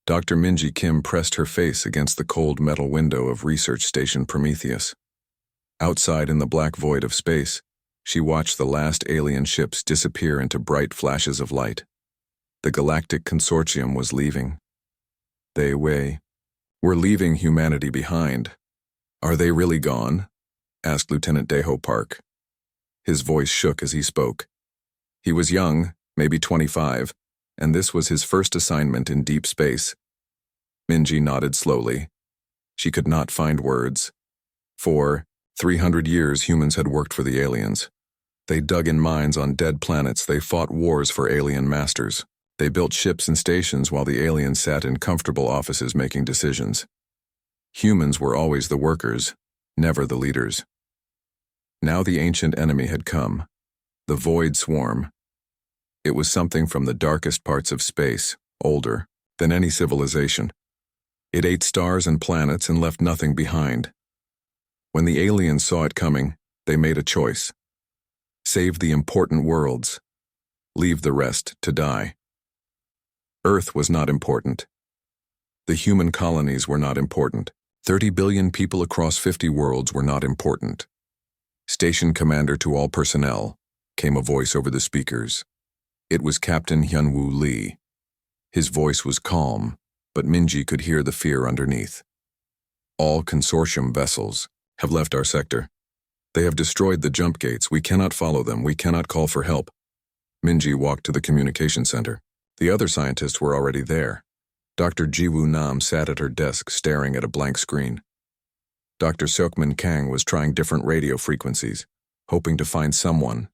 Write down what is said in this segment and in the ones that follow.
Dr. Minji Kim pressed her face against the cold metal window of Research Station Prometheus. Outside in the black void of space, she watched the last alien ships disappear into bright flashes of light. The Galactic Consortium was leaving. They were leaving humanity behind. Are they really gone? Asked Lieutenant Daho Park. His voice shook as he spoke. He was young, maybe 25, and this was his first assignment in deep space. Minji nodded slowly. She could not find words. For 300 years, humans had worked for the aliens. They dug in mines on dead planets. They fought wars for alien masters. They built ships and stations while the aliens sat in comfortable offices making decisions. Humans were always the workers, never the leaders. Now the ancient enemy had come, the Void Swarm. It was something from the darkest parts of space, older than any civilization. It ate stars and planets and left nothing behind. When the aliens saw it coming, they made a choice. Save the important worlds. Leave the rest to die. Earth was not important. The human colonies were not important. 30 billion people across 50 worlds were not important. Station Commander to all personnel, came a voice over the speakers. It was Captain Hyunwoo Lee. His voice was calm, but Minji could hear the fear underneath. All consortium vessels have left our sector. They have destroyed the jump gates. We cannot follow them. We cannot call for help. Minji walked to the communication center. The other scientists were already there. Dr. Jiwoo Nam sat at her desk staring at a blank screen. Dr. Seokmin Kang was trying different radio frequencies, hoping to find someone,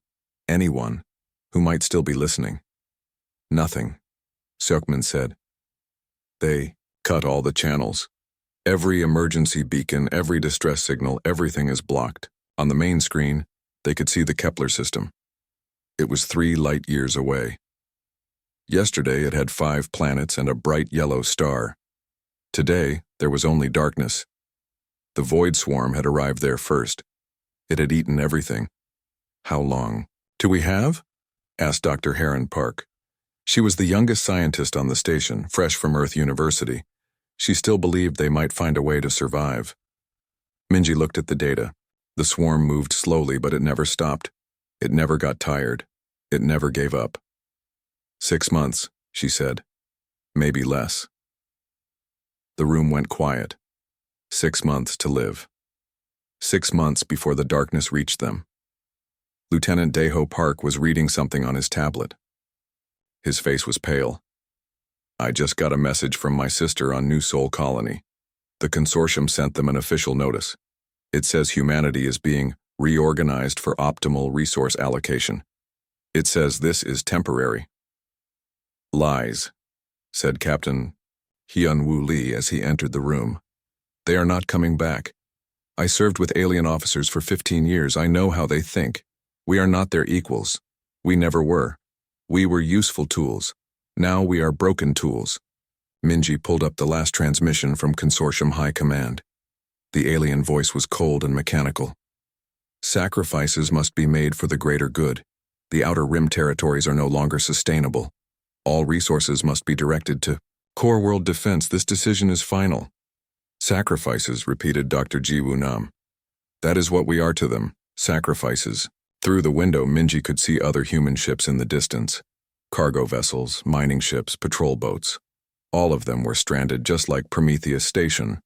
anyone, who might still be listening. Nothing, Seokmin said. They cut all the channels. Every emergency beacon, every distress signal, everything is blocked. On the main screen, they could see the Kepler system. It was 3 light years away. Yesterday it had 5 planets and a bright yellow star. Today, there was only darkness. The Void Swarm had arrived there first. It had eaten everything. How long? Do we have? Asked Dr. Heron Park. She was the youngest scientist on the station, fresh from Earth University. She still believed they might find a way to survive. Minji looked at the data. The swarm moved slowly, but it never stopped. It never got tired. It never gave up. 6 months, she said. Maybe less. The room went quiet. 6 months to live. 6 months before the darkness reached them. Lieutenant Daho Park was reading something on his tablet. His face was pale. I just got a message from my sister on New Sol Colony. The consortium sent them an official notice. It says humanity is being reorganized for optimal resource allocation. It says this is temporary. Lies, said Captain Hyunwoo Lee as he entered the room. They are not coming back. I served with alien officers for 15 years. I know how they think. We are not their equals. We never were. We were useful tools. Now we are broken tools. Minji pulled up the last transmission from Consortium High Command. The alien voice was cold and mechanical. Sacrifices must be made for the greater good. The Outer Rim territories are no longer sustainable. All resources must be directed to core world defense. This decision is final. Sacrifices, repeated Dr. Jiwoo Nam. That is what we are to them, sacrifices. Through the window, Minji could see other human ships in the distance. Cargo vessels, mining ships, patrol boats. All of them were stranded just like Prometheus Station.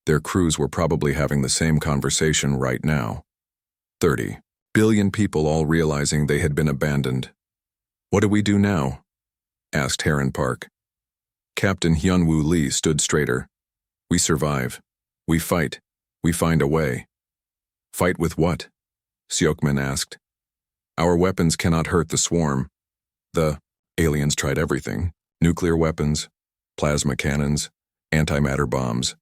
Their crews were probably having the same conversation right now. 30 billion people all realizing they had been abandoned. What do we do now? Asked Heron Park. Captain Hyunwoo Lee stood straighter. We survive. We fight. We find a way. Fight with what? Seokmin asked. Our weapons cannot hurt the swarm. The aliens tried everything. Nuclear weapons, plasma cannons, antimatter bombs.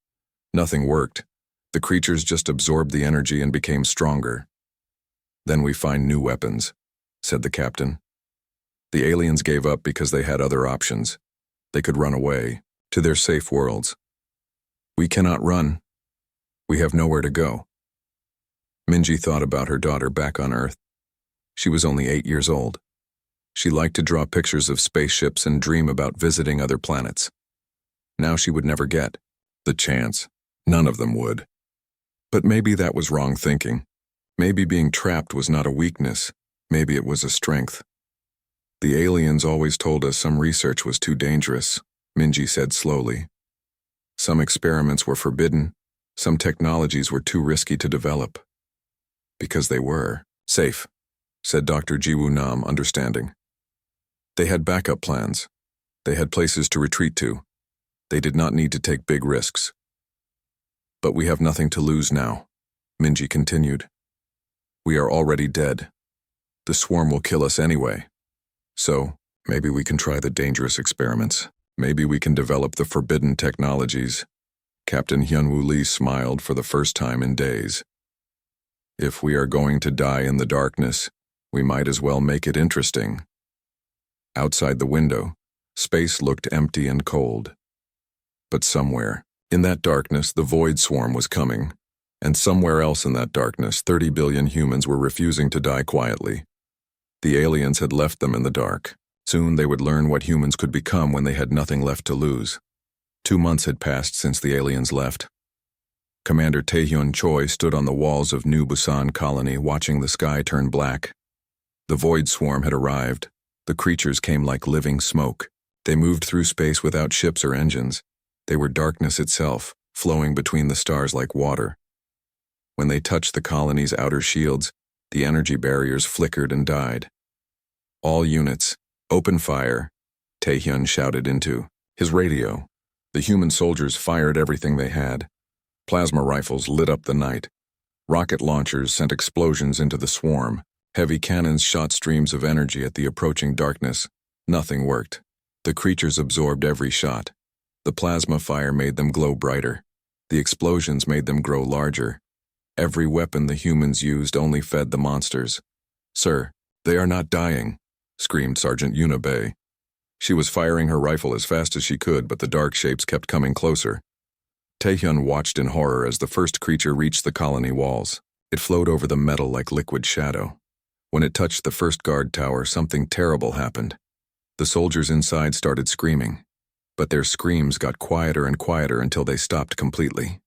Nothing worked. The creatures just absorbed the energy and became stronger. Then we find new weapons, said the captain. The aliens gave up because they had other options. They could run away, to their safe worlds. We cannot run. We have nowhere to go. Minji thought about her daughter back on Earth. She was only 8 years old. She liked to draw pictures of spaceships and dream about visiting other planets. Now she would never get the chance. None of them would. But maybe that was wrong thinking. Maybe being trapped was not a weakness. Maybe it was a strength. The aliens always told us some research was too dangerous, Minji said slowly. Some experiments were forbidden. Some technologies were too risky to develop. Because they were safe, said Dr. Jiwoo Nam, understanding. They had backup plans. They had places to retreat to. They did not need to take big risks. But we have nothing to lose now, Minji continued. We are already dead. The swarm will kill us anyway. So, maybe we can try the dangerous experiments. Maybe we can develop the forbidden technologies. Captain Hyunwoo Lee smiled for the first time in days. If we are going to die in the darkness, we might as well make it interesting. Outside the window, space looked empty and cold. But somewhere, in that darkness, the void swarm was coming. And somewhere else in that darkness, 30 billion humans were refusing to die quietly. The aliens had left them in the dark. Soon they would learn what humans could become when they had nothing left to lose. 2 months had passed since the aliens left. Commander Taehyun Choi stood on the walls of New Busan Colony watching the sky turn black. The void swarm had arrived. The creatures came like living smoke. They moved through space without ships or engines. They were darkness itself, flowing between the stars like water. When they touched the colony's outer shields, the energy barriers flickered and died. All units, open fire, Taehyun shouted into his radio. The human soldiers fired everything they had. Plasma rifles lit up the night. Rocket launchers sent explosions into the swarm. Heavy cannons shot streams of energy at the approaching darkness. Nothing worked. The creatures absorbed every shot. The plasma fire made them glow brighter. The explosions made them grow larger. Every weapon the humans used only fed the monsters. "Sir, they are not dying," screamed Sergeant Yuna Bay. She was firing her rifle as fast as she could, but the dark shapes kept coming closer. Taehyun watched in horror as the first creature reached the colony walls. It flowed over the metal like liquid shadow. When it touched the first guard tower, something terrible happened. The soldiers inside started screaming, but their screams got quieter and quieter until they stopped completely.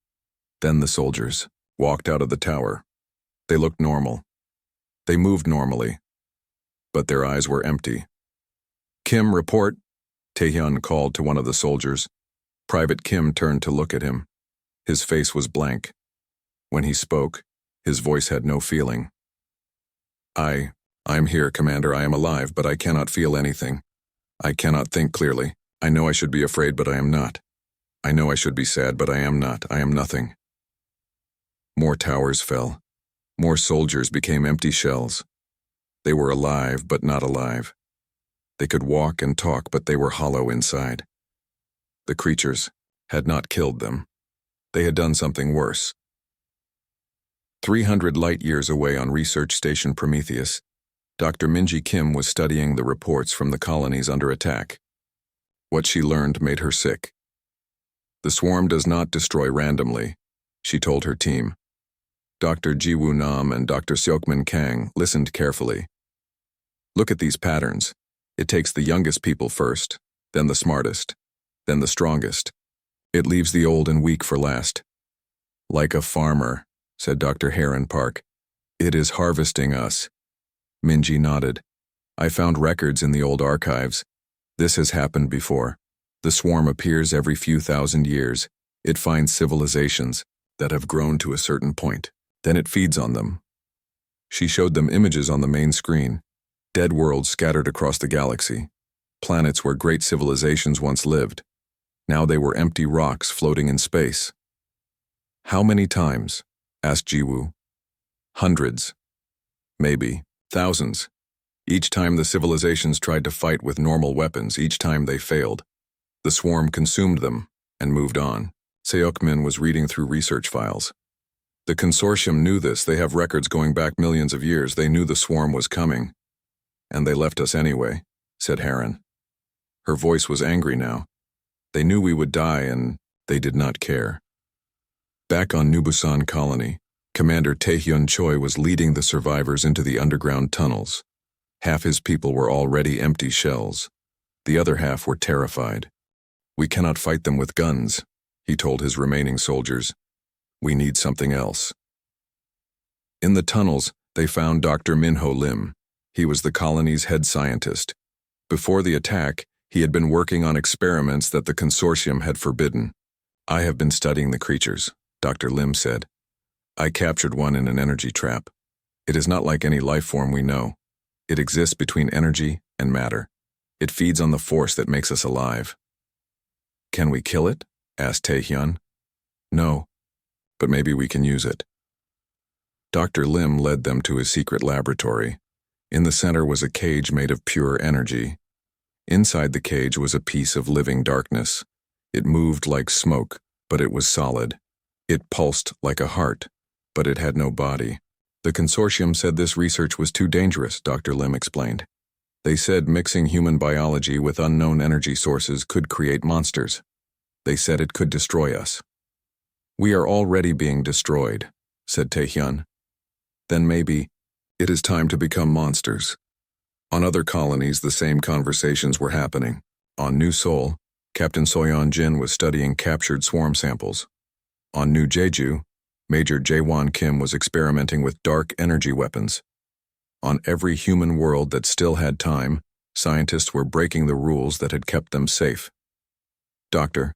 Then the soldiers walked out of the tower. They looked normal. They moved normally, but their eyes were empty. "Kim, report," Taehyun called to one of the soldiers. Private Kim turned to look at him. His face was blank. When he spoke, his voice had no feeling. I'm here, Commander. I am alive, but I cannot feel anything. I cannot think clearly. I know I should be afraid, but I am not. I know I should be sad, but I am not. I am nothing." More towers fell. More soldiers became empty shells. They were alive, but not alive. They could walk and talk, but they were hollow inside. The creatures had not killed them. They had done something worse. 300 light-years away on Research Station Prometheus, Dr. Minji Kim was studying the reports from the colonies under attack. What she learned made her sick. "The swarm does not destroy randomly," she told her team. Dr. Jiwoo Nam and Dr. Seokmin Kang listened carefully. "Look at these patterns. It takes the youngest people first, then the smartest, then the strongest. It leaves the old and weak for last." "Like a farmer," said Dr. Heron Park. "It is harvesting us." Minji nodded. "I found records in the old archives. This has happened before. The swarm appears every few thousand years. It finds civilizations that have grown to a certain point. Then it feeds on them." She showed them images on the main screen. Dead worlds scattered across the galaxy. Planets where great civilizations once lived. Now they were empty rocks floating in space. "How many times?" asked Jiwoo. "Hundreds. Maybe thousands. Each time the civilizations tried to fight with normal weapons, each time they failed. The swarm consumed them and moved on." Seokmin was reading through research files. "The consortium knew this. They have records going back millions of years. They knew the swarm was coming. And they left us anyway," said Heron. Her voice was angry now. "They knew we would die and they did not care." Back on New Busan Colony, Commander Taehyun Choi was leading the survivors into the underground tunnels. Half his people were already empty shells. The other half were terrified. We cannot fight them with guns, he told his remaining soldiers. We need something else. In the tunnels, they found Dr. Minho Lim. He was the colony's head scientist. Before the attack, he had been working on experiments that the consortium had forbidden. I have been studying the creatures, Dr. Lim said. I captured one in an energy trap. It is not like any life form we know. It exists between energy and matter. It feeds on the force that makes us alive. Can we kill it? Asked Taehyun. No, but maybe we can use it. Dr. Lim led them to his secret laboratory. In the center was a cage made of pure energy. Inside the cage was a piece of living darkness. It moved like smoke, but it was solid. It pulsed like a heart, but it had no body. The consortium said this research was too dangerous, Dr. Lim explained. They said mixing human biology with unknown energy sources could create monsters. They said it could destroy us. We are already being destroyed, said Taehyun. Then maybe it is time to become monsters. On other colonies, the same conversations were happening. On New Seoul, Captain Soyeon Jin was studying captured swarm samples. On New Jeju, Major Jaewon Kim was experimenting with dark energy weapons. On every human world that still had time, scientists were breaking the rules that had kept them safe. Dr.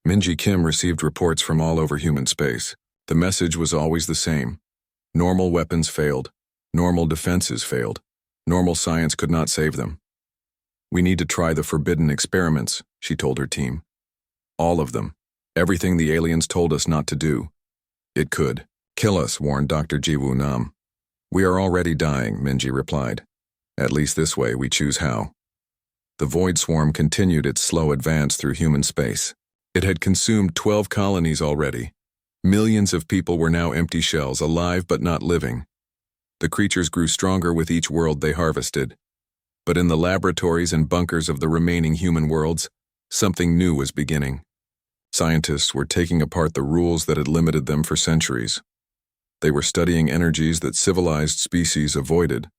Minji Kim received reports from all over human space. The message was always the same. Normal weapons failed. Normal defenses failed. Normal science could not save them. We need to try the forbidden experiments, she told her team. All of them. Everything the aliens told us not to do. It could kill us, warned Dr. Jiwoo Nam. We are already dying, Minji replied. At least this way we choose how. The void swarm continued its slow advance through human space. It had consumed 12 colonies already. Millions of people were now empty shells, alive but not living. The creatures grew stronger with each world they harvested. But in the laboratories and bunkers of the remaining human worlds, something new was beginning. Scientists were taking apart the rules that had limited them for centuries. They were studying energies that civilized species avoided.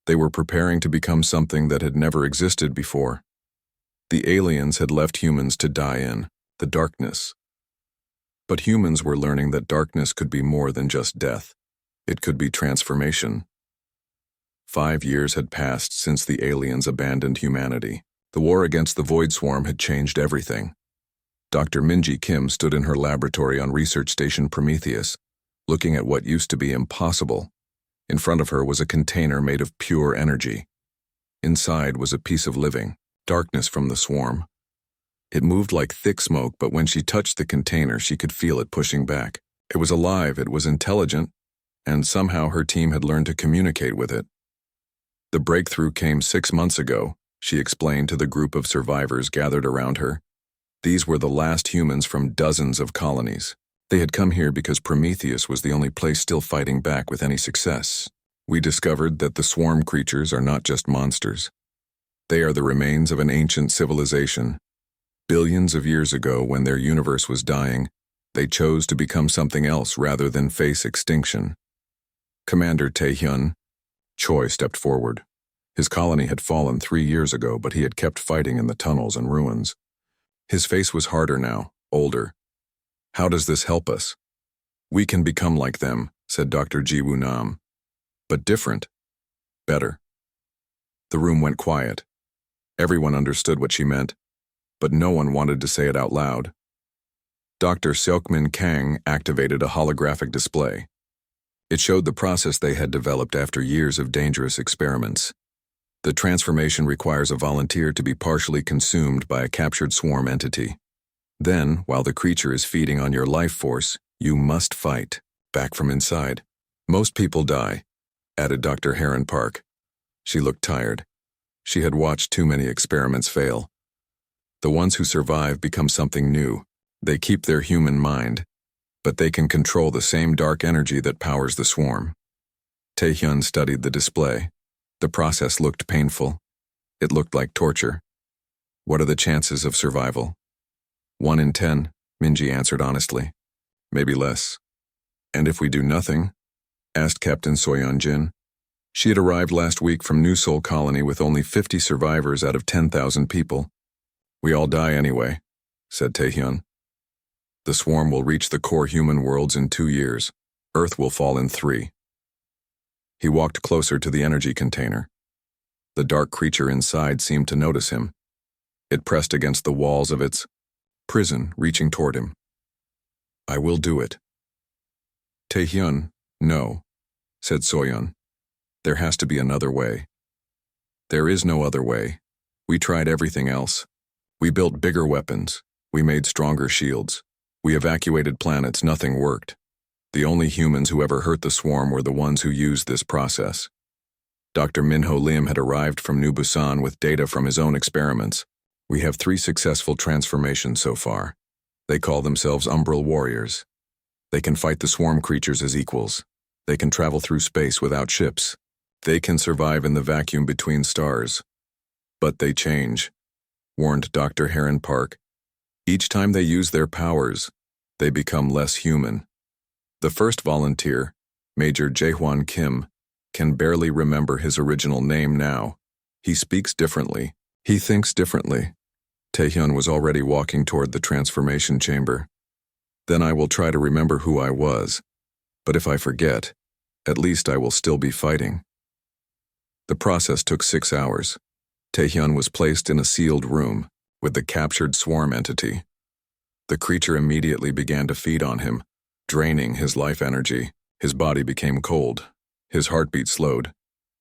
They were preparing to become something that had never existed before. The aliens had left humans to die in the darkness. But humans were learning that darkness could be more than just death. It could be transformation. 5 years had passed since the aliens abandoned humanity. The war against the Void Swarm had changed everything. Dr. Minji Kim stood in her laboratory on Research Station Prometheus, looking at what used to be impossible. In front of her was a container made of pure energy. Inside was a piece of living, darkness from the swarm. It moved like thick smoke, but when she touched the container, she could feel it pushing back. It was alive, it was intelligent, and somehow her team had learned to communicate with it. The breakthrough came 6 months ago, she explained to the group of survivors gathered around her. These were the last humans from dozens of colonies. They had come here because Prometheus was the only place still fighting back with any success. We discovered that the swarm creatures are not just monsters. They are the remains of an ancient civilization. Billions of years ago, when their universe was dying, they chose to become something else rather than face extinction. Commander Taehyun Choi stepped forward. His colony had fallen 3 years ago, but he had kept fighting in the tunnels and ruins. His face was harder now, older. How does this help us? We can become like them, said Dr. Jiwoo Nam. But different. Better. The room went quiet. Everyone understood what she meant, but no one wanted to say it out loud. Dr. Seokmin Kang activated a holographic display. It showed the process they had developed after years of dangerous experiments. The transformation requires a volunteer to be partially consumed by a captured swarm entity. Then, while the creature is feeding on your life force, you must fight, back from inside. Most people die, added Dr. Heron Park. She looked tired. She had watched too many experiments fail. The ones who survive become something new. They keep their human mind, but they can control the same dark energy that powers the swarm. Taehyun studied the display. The process looked painful. It looked like torture. What are the chances of survival? 1 in 10, Minji answered honestly. Maybe less. And if we do nothing? Asked Captain Soyeon Jin. She had arrived last week from New Seoul Colony with only 50 survivors out of 10,000 people. We all die anyway, said Taehyun. The swarm will reach the core human worlds in 2 years. Earth will fall in 3. He walked closer to the energy container. The dark creature inside seemed to notice him. It pressed against the walls of its prison, reaching toward him. I will do it. Taehyun, no, said Soyeon. There has to be another way. There is no other way. We tried everything else. We built bigger weapons. We made stronger shields. We evacuated planets, nothing worked. The only humans who ever hurt the swarm were the ones who used this process. Dr. Minho Lim had arrived from New Busan with data from his own experiments. We have 3 successful transformations so far. They call themselves Umbral warriors. They can fight the swarm creatures as equals. They can travel through space without ships. They can survive in the vacuum between stars. But they change, warned Dr. Heron Park. Each time they use their powers, they become less human. The first volunteer, Major Jaehwan Kim, can barely remember his original name now. He speaks differently. He thinks differently. Taehyun was already walking toward the transformation chamber. Then I will try to remember who I was. But if I forget, at least I will still be fighting. The process took 6 hours. Taehyun was placed in a sealed room with the captured swarm entity. The creature immediately began to feed on him, draining his life energy. His body became cold. His heartbeat slowed.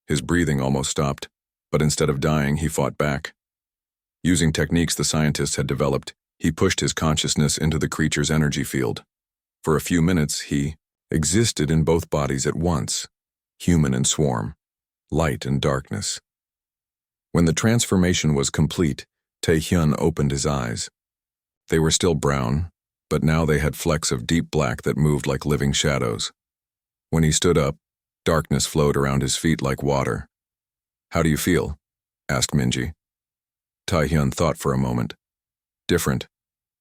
His breathing almost stopped, but instead of dying, he fought back. Using techniques the scientists had developed, he pushed his consciousness into the creature's energy field. For a few minutes, he existed in both bodies at once, human and swarm, light and darkness. When the transformation was complete, Taehyun opened his eyes. They were still brown, but now they had flecks of deep black that moved like living shadows. When he stood up, darkness flowed around his feet like water. How do you feel? Asked Minji. Taehyun thought for a moment. Different.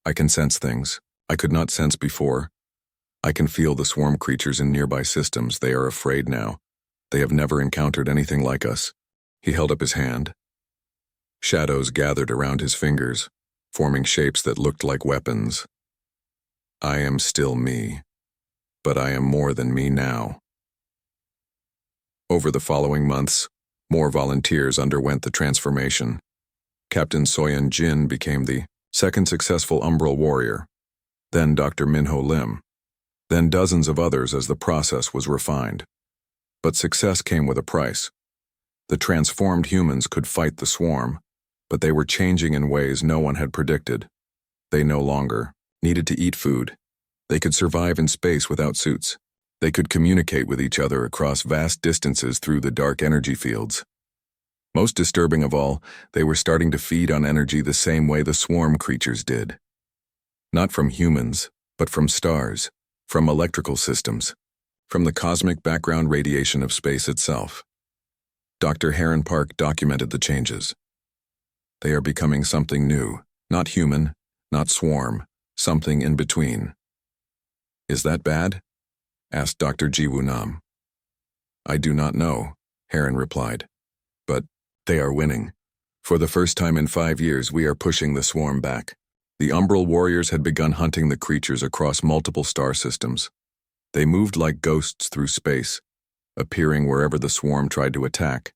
I can sense things I could not sense before. I can feel the swarm creatures in nearby systems. They are afraid now. They have never encountered anything like us. He held up his hand. Shadows gathered around his fingers, forming shapes that looked like weapons. I am still me, but I am more than me now. Over the following months, more volunteers underwent the transformation. Captain Soyeon Jin became the second successful Umbral warrior, then Dr. Minho Lim, then dozens of others as the process was refined. But success came with a price. The transformed humans could fight the swarm, but they were changing in ways no one had predicted. They no longer needed to eat food. They could survive in space without suits. They could communicate with each other across vast distances through the dark energy fields. Most disturbing of all, they were starting to feed on energy the same way the swarm creatures did. Not from humans, but from stars, from electrical systems, from the cosmic background radiation of space itself. Dr. Heron Park documented the changes. They are becoming something new, not human, not swarm, something in between. Is that bad? Asked Dr. Jiwoo Nam. I do not know, Heron replied. But they are winning. For the first time in 5 years, we are pushing the swarm back. The Umbral warriors had begun hunting the creatures across multiple star systems. They moved like ghosts through space, appearing wherever the swarm tried to attack.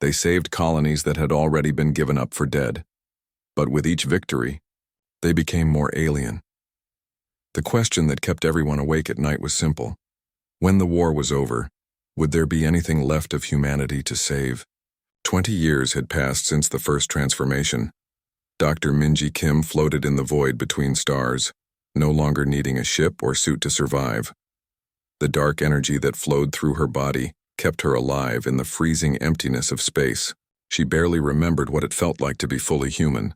They saved colonies that had already been given up for dead. But with each victory, they became more alien. The question that kept everyone awake at night was simple. When the war was over, would there be anything left of humanity to save? 20 years had passed since the first transformation. Dr. Minji Kim floated in the void between stars, no longer needing a ship or suit to survive. The dark energy that flowed through her body kept her alive in the freezing emptiness of space. She barely remembered what it felt like to be fully human.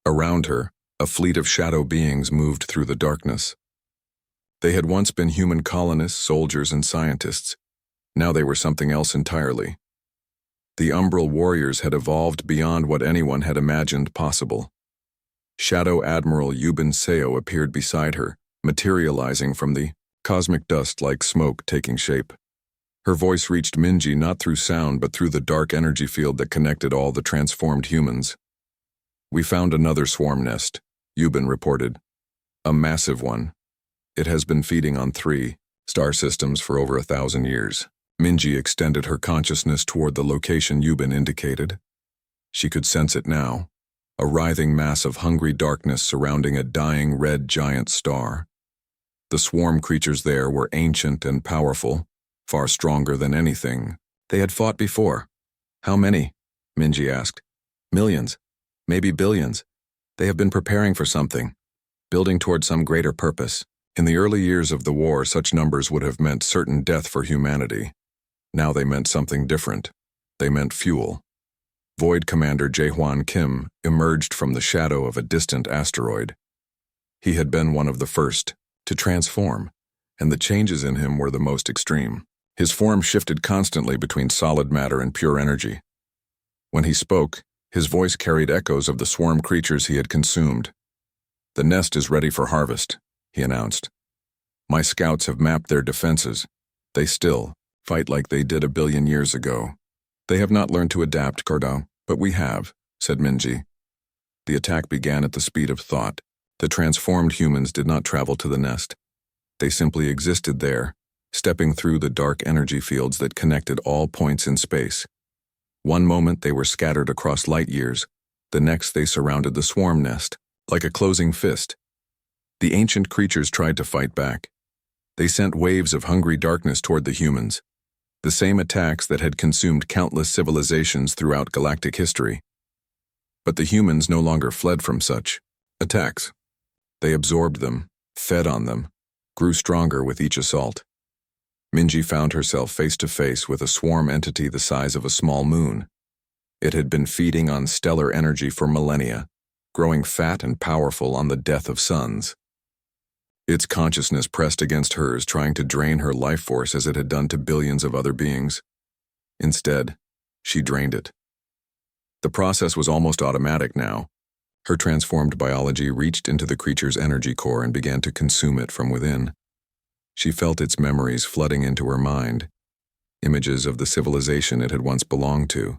Around her, a fleet of shadow beings moved through the darkness. They had once been human colonists, soldiers, and scientists. Now they were something else entirely. The Umbral warriors had evolved beyond what anyone had imagined possible. Shadow Admiral Yubin Seo appeared beside her, materializing from the cosmic dust like smoke taking shape. Her voice reached Minji not through sound but through the dark energy field that connected all the transformed humans. We found another swarm nest, Yuban reported. A massive one. It has been feeding on 3 star systems for over 1,000 years. Minji extended her consciousness toward the location Yuban indicated. She could sense it now, a writhing mass of hungry darkness surrounding a dying red giant star. The swarm creatures there were ancient and powerful, far stronger than anything they had fought before. How many? Minji asked. Millions, maybe billions. They have been preparing for something, building toward some greater purpose. In the early years of the war, such numbers would have meant certain death for humanity. Now they meant something different. They meant fuel. Void Commander Jae-hwan Kim emerged from the shadow of a distant asteroid. He had been one of the first to transform, and the changes in him were the most extreme. His form shifted constantly between solid matter and pure energy. When he spoke, his voice carried echoes of the swarm creatures he had consumed. The nest is ready for harvest, he announced. My scouts have mapped their defenses. They still fight like they did 1 billion years ago. They have not learned to adapt, Cordell, but we have, said Minji. The attack began at the speed of thought. The transformed humans did not travel to the nest. They simply existed there, stepping through the dark energy fields that connected all points in space. One moment they were scattered across light years, the next they surrounded the swarm nest, like a closing fist. The ancient creatures tried to fight back. They sent waves of hungry darkness toward the humans, the same attacks that had consumed countless civilizations throughout galactic history. But the humans no longer fled from such attacks. They absorbed them, fed on them, grew stronger with each assault. Minji found herself face to face with a swarm entity the size of a small moon. It had been feeding on stellar energy for millennia, growing fat and powerful on the death of suns. Its consciousness pressed against hers, trying to drain her life force as it had done to billions of other beings. Instead, she drained it. The process was almost automatic now. Her transformed biology reached into the creature's energy core and began to consume it from within. She felt its memories flooding into her mind, images of the civilization it had once belonged to,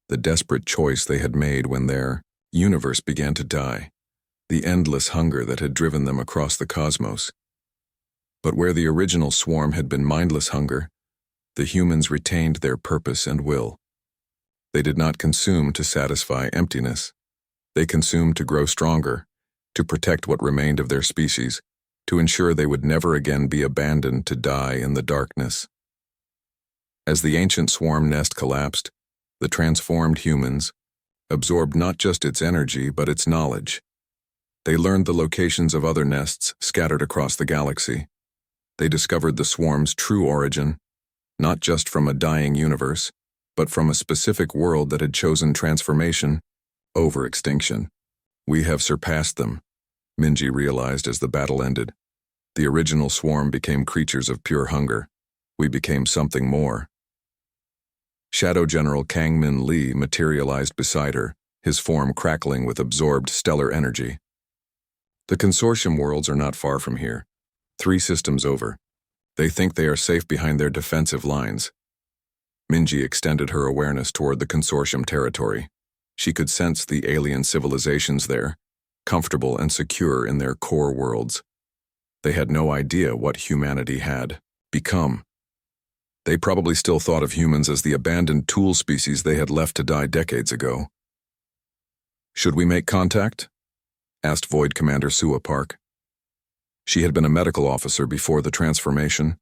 the desperate choice they had made when their universe began to die, the endless hunger that had driven them across the cosmos. But where the original swarm had been mindless hunger, the humans retained their purpose and will. They did not consume to satisfy emptiness. They consumed to grow stronger, to protect what remained of their species, to ensure they would never again be abandoned to die in the darkness. As the ancient swarm nest collapsed, the transformed humans absorbed not just its energy but its knowledge. They learned the locations of other nests scattered across the galaxy. They discovered the swarm's true origin, not just from a dying universe, but from a specific world that had chosen transformation over extinction. We have surpassed them, Minji realized as the battle ended. The original swarm became creatures of pure hunger. We became something more. Shadow General Kang-min Lee materialized beside her, his form crackling with absorbed stellar energy. The consortium worlds are not far from here, 3 systems over. They think they are safe behind their defensive lines. Minji extended her awareness toward the consortium territory. She could sense the alien civilizations there, comfortable and secure in their core worlds. They had no idea what humanity had become. They probably still thought of humans as the abandoned tool species they had left to die decades ago. Should we make contact? Asked Void Commander Sua Park. She had been a medical officer before the transformation,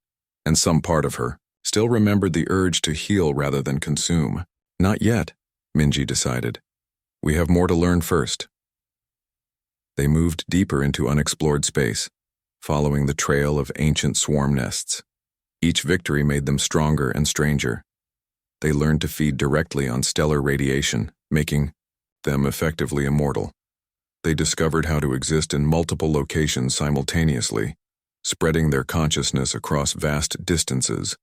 and some part of her still remembered the urge to heal rather than consume. Not yet, Minji decided. We have more to learn first. They moved deeper into unexplored space, following the trail of ancient swarm nests. Each victory made them stronger and stranger. They learned to feed directly on stellar radiation, making them effectively immortal. They discovered how to exist in multiple locations simultaneously, spreading their consciousness across vast distances.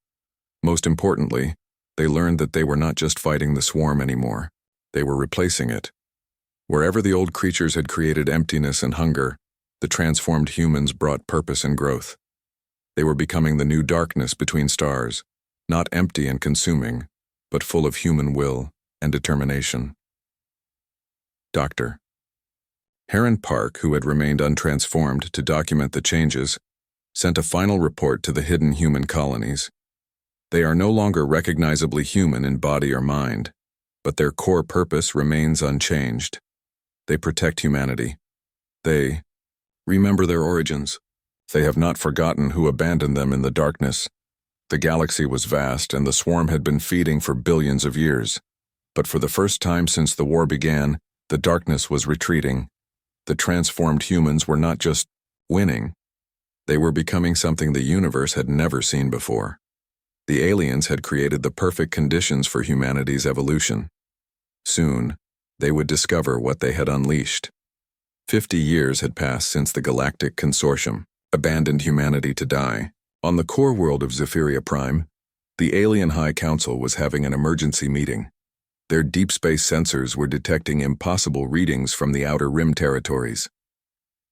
Most importantly, they learned that they were not just fighting the swarm anymore. They were replacing it. Wherever the old creatures had created emptiness and hunger, the transformed humans brought purpose and growth. They were becoming the new darkness between stars, not empty and consuming, but full of human will and determination. Doctor, Heron Park, who had remained untransformed to document the changes, sent a final report to the hidden human colonies. They are no longer recognizably human in body or mind, but their core purpose remains unchanged. They protect humanity. They remember their origins. They have not forgotten who abandoned them in the darkness. The galaxy was vast, and the swarm had been feeding for billions of years. But for the first time since the war began, the darkness was retreating. The transformed humans were not just winning. They were becoming something the universe had never seen before. The aliens had created the perfect conditions for humanity's evolution. Soon, they would discover what they had unleashed. 50 years had passed since the Galactic Consortium abandoned humanity to die. On the core world of Zephyria Prime, the Alien High Council was having an emergency meeting. Their deep space sensors were detecting impossible readings from the Outer Rim territories.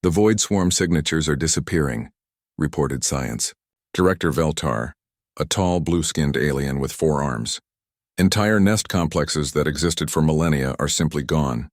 The Void Swarm signatures are disappearing, reported Science. Director Veltar, a tall, blue-skinned alien with 4 arms. Entire nest complexes that existed for millennia are simply gone.